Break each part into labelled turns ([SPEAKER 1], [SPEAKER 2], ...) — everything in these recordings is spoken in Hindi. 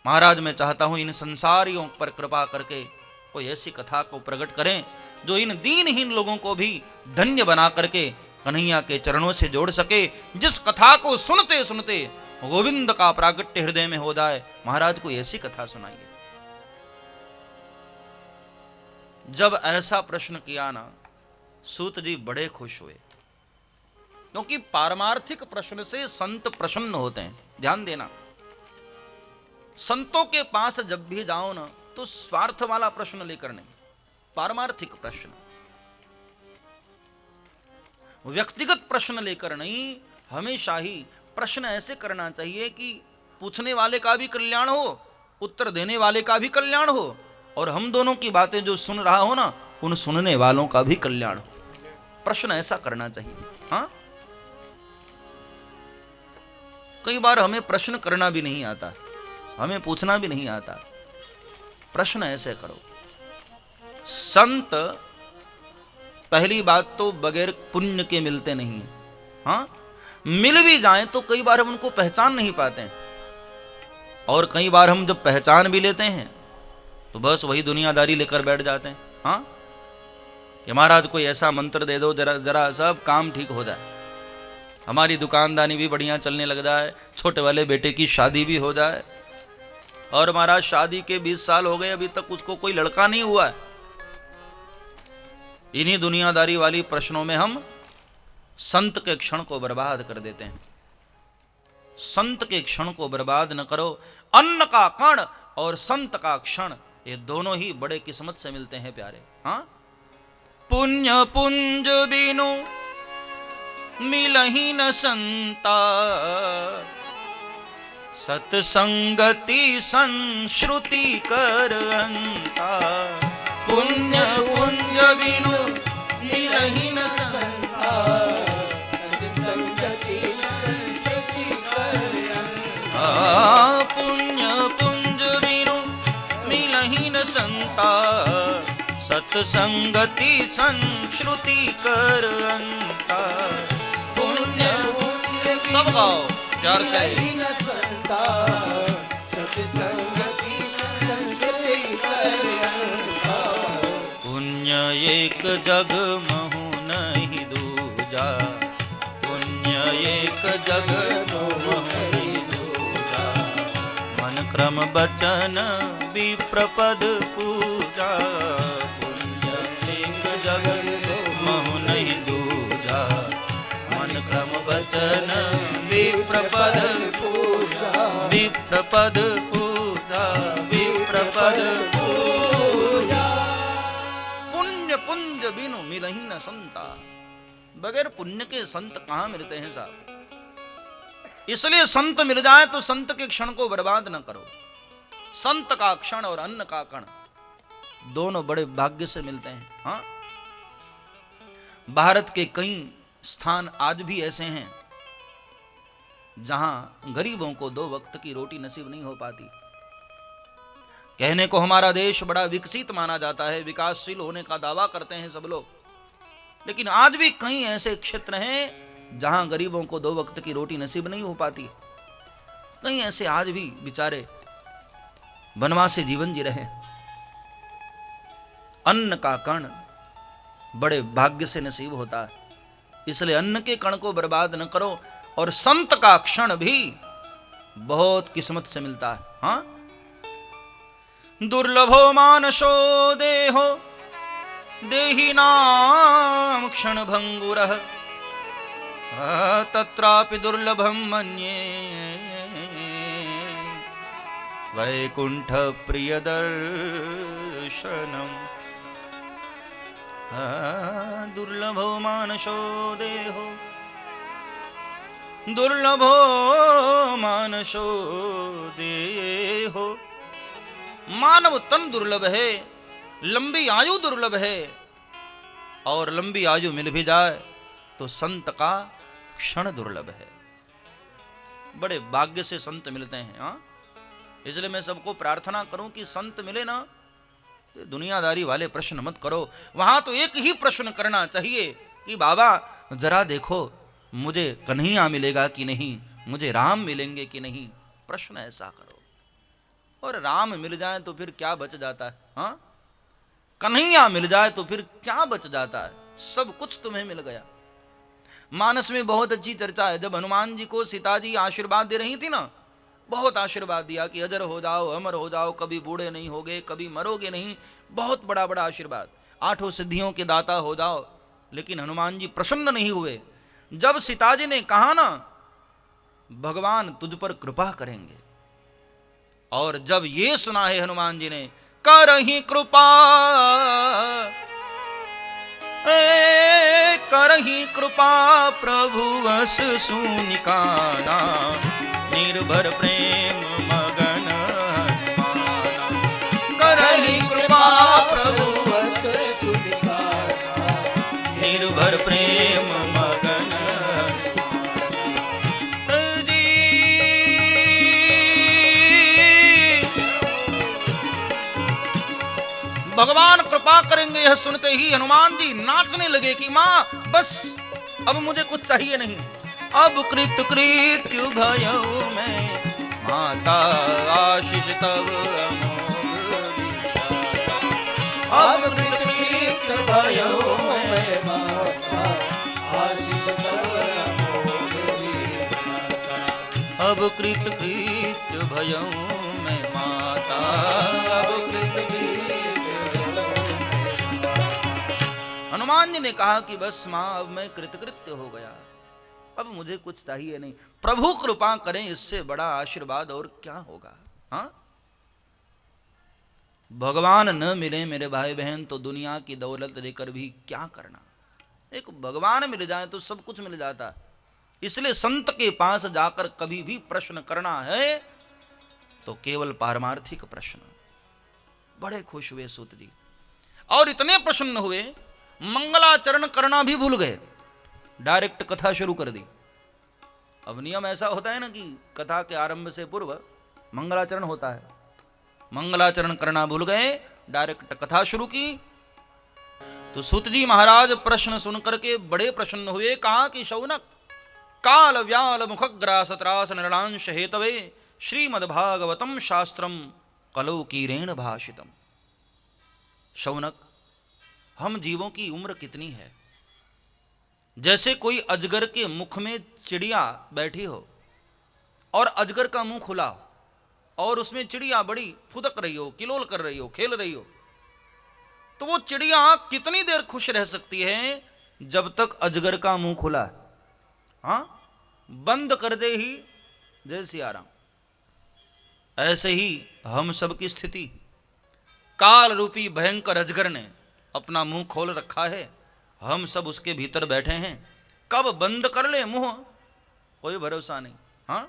[SPEAKER 1] महाराज मैं चाहता हूं इन संसारियों पर कृपा करके कोई ऐसी कथा को प्रकट करें जो इन दीनहीन लोगों को भी धन्य बना करके कन्हैया के चरणों से जोड़ सके, जिस कथा को सुनते सुनते गोविंद का प्रागट्य हृदय में हो जाए। महाराज कोई ऐसी कथा सुनाइए। जब ऐसा प्रश्न किया ना, सूत जी बड़े खुश हुए, क्योंकि पारमार्थिक प्रश्न से संत प्रसन्न होते हैं। ध्यान देना, संतों के पास जब भी जाओ ना तो स्वार्थ वाला प्रश्न लेकर नहीं, पारमार्थिक प्रश्न, व्यक्तिगत प्रश्न लेकर नहीं। हमेशा ही प्रश्न ऐसे करना चाहिए कि पूछने वाले का भी कल्याण हो, उत्तर देने वाले का भी कल्याण हो, और हम दोनों की बातें जो सुन रहा हो ना, उन सुनने वालों का भी कल्याण हो। प्रश्न ऐसा करना चाहिए। हाँ, कई बार हमें प्रश्न करना भी नहीं आता, हमें पूछना भी नहीं आता। प्रश्न ऐसे करो। संत पहली बात तो बगैर पुण्य के मिलते नहीं। हाँ, मिल भी जाएं तो कई बार हम उनको पहचान नहीं पाते हैं, और कई बार हम जब पहचान भी लेते हैं तो बस वही दुनियादारी लेकर बैठ जाते हैं। हाँ, कि महाराज कोई ऐसा मंत्र दे दो जरा जरा सब काम ठीक हो जाए, हमारी दुकानदारी भी बढ़िया चलने लग जाए, छोटे वाले बेटे की शादी भी हो जाए। और महाराज शादी के 20 साल हो गए, अभी तक उसको कोई लड़का नहीं हुआ है। इन्हीं दुनियादारी वाली प्रश्नों में हम संत के क्षण को बर्बाद कर देते हैं। संत के क्षण को बर्बाद न करो। अन्न का कण और संत का क्षण, ये दोनों ही बड़े किस्मत से मिलते हैं प्यारे। हाँ, पुण्य पुंज बिनु मिलहि न संता, सत्संगति संश्रुति कर अंता। पुण्य पुंज बिनु मिलहि न संता, सत्संगति संश्रुति कर अंता। पुण्य पुंज बिनु मिलहि न संता, सत्संगति संश्रुति कर अंता। पुण्य सब गाओ प्यार से। पुण्य एक जग महु नहीं दूजा, पुण्य एक जग महु नहीं दूजा। मन क्रम बचन विप्रपद पूजा, पुण्य एक जग महु नहीं दूजा। मन क्रम बचन विप्रपद पूजा, विप्रपद पूजा, विप्रपद पूजा। पुण्य पुंज बिनु मिलहि न संता, बगैर पुण्य के संत कहां मिलते हैं साहब। इसलिए संत मिल जाए तो संत के क्षण को बर्बाद न करो। संत का क्षण और अन्न का कण दोनों बड़े भाग्य से मिलते हैं। हाँ, भारत के कई स्थान आज भी ऐसे हैं जहां गरीबों को 2 वक्त की रोटी नसीब नहीं हो पाती। कहने को हमारा देश बड़ा विकसित माना जाता है, विकासशील होने का दावा करते हैं सब लोग, लेकिन आज भी कई ऐसे क्षेत्र हैं जहां गरीबों को 2 वक्त की रोटी नसीब नहीं हो पाती। कई ऐसे आज भी बेचारे वनवासी जीवन जी रहे। अन्न का कण बड़े भाग्य से नसीब होता है, इसलिए अन्न के कण को बर्बाद न करो। और संत का क्षण भी बहुत किस्मत से मिलता है। हाँ, दुर्लभो मानसो देहो देहि नाम क्षण भंगुरः, तत्रापि दुर्लभम मन्ये वैकुंठ प्रिय दर्शनम। दुर्लभो मानसो देहो, दुर्लभो मानसो देहो। मानव तन दुर्लभ है, लंबी आयु दुर्लभ है, और लंबी आयु मिल भी जाए तो संत का क्षण दुर्लभ है। बड़े भाग्य से संत मिलते हैं। हाँ, इसलिए मैं सबको प्रार्थना करूं कि संत मिले ना तो दुनियादारी वाले प्रश्न मत करो। वहां तो एक ही प्रश्न करना चाहिए कि बाबा जरा देखो मुझे कन्हैया मिलेगा कि नहीं, मुझे राम मिलेंगे कि नहीं। प्रश्न ऐसा करो। और राम मिल जाए तो फिर क्या बच जाता है? हाँ, कन्हैया मिल जाए तो फिर क्या बच जाता है? सब कुछ तुम्हें मिल गया। मानस में बहुत अच्छी चर्चा है। जब हनुमान जी को सीता जी आशीर्वाद दे रही थी ना, बहुत आशीर्वाद दिया कि अजर हो जाओ, अमर हो जाओ, कभी बूढ़े नहीं होगे, कभी मरोगे नहीं, बहुत बड़ा बड़ा आशीर्वाद, 8 सिद्धियों के दाता हो जाओ। लेकिन हनुमान जी प्रसन्न नहीं हुए। जब सीता जी ने कहा ना भगवान तुझ पर कृपा करेंगे, और जब ये सुना है हनुमान जी ने, करही कृपा, करही कृपा प्रभु वस सुनिकाना, निर्भर प्रेम मगन हनुमाना। करही कृपा प्रभु वस सुनिकाना, निर्भर प्रेम मगन जी। भगवान कृपा करेंगे, यह सुनते ही हनुमान जी नाचने लगे कि मां बस अब मुझे कुछ चाहिए नहीं। अब कृत कृत्य भयो मैं माता आशीष तब अमोघ विचारा। अब कृत कृत्य भयो मैं माता आशीष तब अमोघ विचारा। अब कृत कृत्य भयो मैं माता, अब कृत हनुमान जी ने कहा कि बस मां अब मैं कृतकृत्य हो गया, अब मुझे कुछ चाहिए नहीं। प्रभु कृपा करें, इससे बड़ा आशीर्वाद और क्या होगा? हाँ, भगवान न मिले मेरे भाई बहन तो दुनिया की दौलत लेकर भी क्या करना। एक भगवान मिल जाए तो सब कुछ मिल जाता। इसलिए संत के पास जाकर कभी भी प्रश्न करना है तो केवल पारमार्थिक प्रश्न। बड़े खुश हुए सूत जी, और इतने प्रसन्न हुए मंगलाचरण करना भी भूल गए, डायरेक्ट कथा शुरू कर दी। अब नियम ऐसा होता है ना कि कथा के आरंभ से पूर्व मंगलाचरण होता है, मंगलाचरण करना भूल गए, डायरेक्ट कथा शुरू की। तो सूत जी महाराज प्रश्न सुनकर के बड़े प्रसन्न हुए। कहा कि शौनक, काल व्याल मुखग्रास त्रास निर्णांश हेतवे श्रीमद्भागवतम शास्त्रम कलौ कीरेण भाषितम। शौनक, हम जीवों की उम्र कितनी है? जैसे कोई अजगर के मुख में चिड़िया बैठी हो और अजगर का मुंह खुला हो और उसमें चिड़िया बड़ी फुदक रही हो, किलोल कर रही हो, खेल रही हो, तो वो चिड़िया कितनी देर खुश रह सकती है जब तक अजगर का मुंह खुला है? हाँ, बंद कर दे ही जय सिया राम। ऐसे ही हम सब की स्थिति, काल रूपी भयंकर अजगर ने अपना मुंह खोल रखा है, हम सब उसके भीतर बैठे हैं, कब बंद कर ले मुंह कोई भरोसा नहीं। हाँ,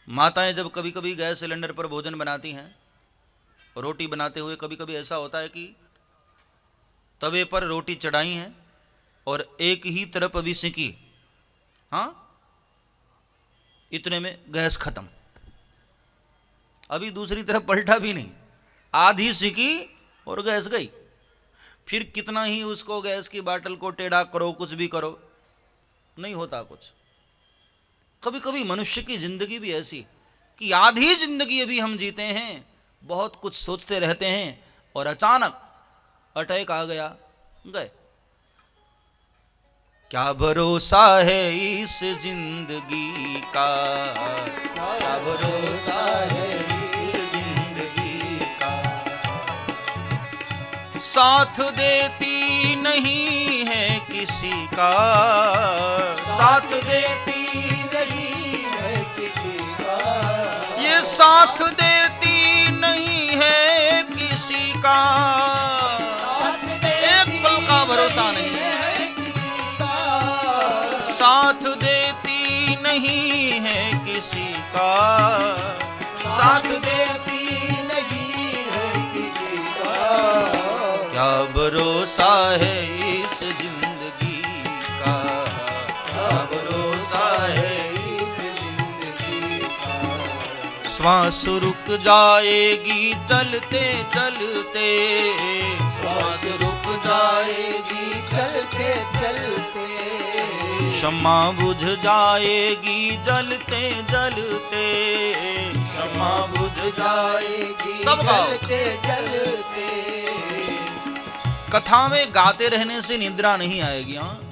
[SPEAKER 1] माताएं जब कभी कभी गैस सिलेंडर पर भोजन बनाती हैं, रोटी बनाते हुए कभी कभी ऐसा होता है कि तवे पर रोटी चढ़ाई है और एक ही तरफ अभी सिकी, हाँ, इतने में गैस खत्म, अभी दूसरी तरफ पलटा भी नहीं, आधी सिकी और गैस गई। फिर कितना ही उसको गैस की बाटल को टेढ़ा करो, कुछ भी करो, नहीं होता कुछ। कभी कभी मनुष्य की जिंदगी भी ऐसी कि आधी जिंदगी अभी हम जीते हैं, बहुत कुछ सोचते रहते हैं और अचानक अटैक आ गया, गए। क्या भरोसा है इस जिंदगी का, क्या भरोसा है इस जिंदगी का, साथ देती नहीं है किसी का, साथ देती नहीं है किसी का, ये साथ देती नहीं है किसी का, एक पल का भरोसा नहीं है किसी का, साथ देती नहीं है किसी का, साथ देती नहीं है किसी का, क्या भरोसा है इस जिंदगी का, क्या भरोसा है इस जिंदगी का, श्वास रुक जाएगी चलते चलते, श्वास रुक जाएगी चलते चलते, क्षमा बुझ जाएगी जलते जलते, क्षमा
[SPEAKER 2] जाएगी
[SPEAKER 1] सब गाओ।
[SPEAKER 2] जलते जलते।
[SPEAKER 1] कथा में गाते रहने से निद्रा नहीं आएगी। हाँ,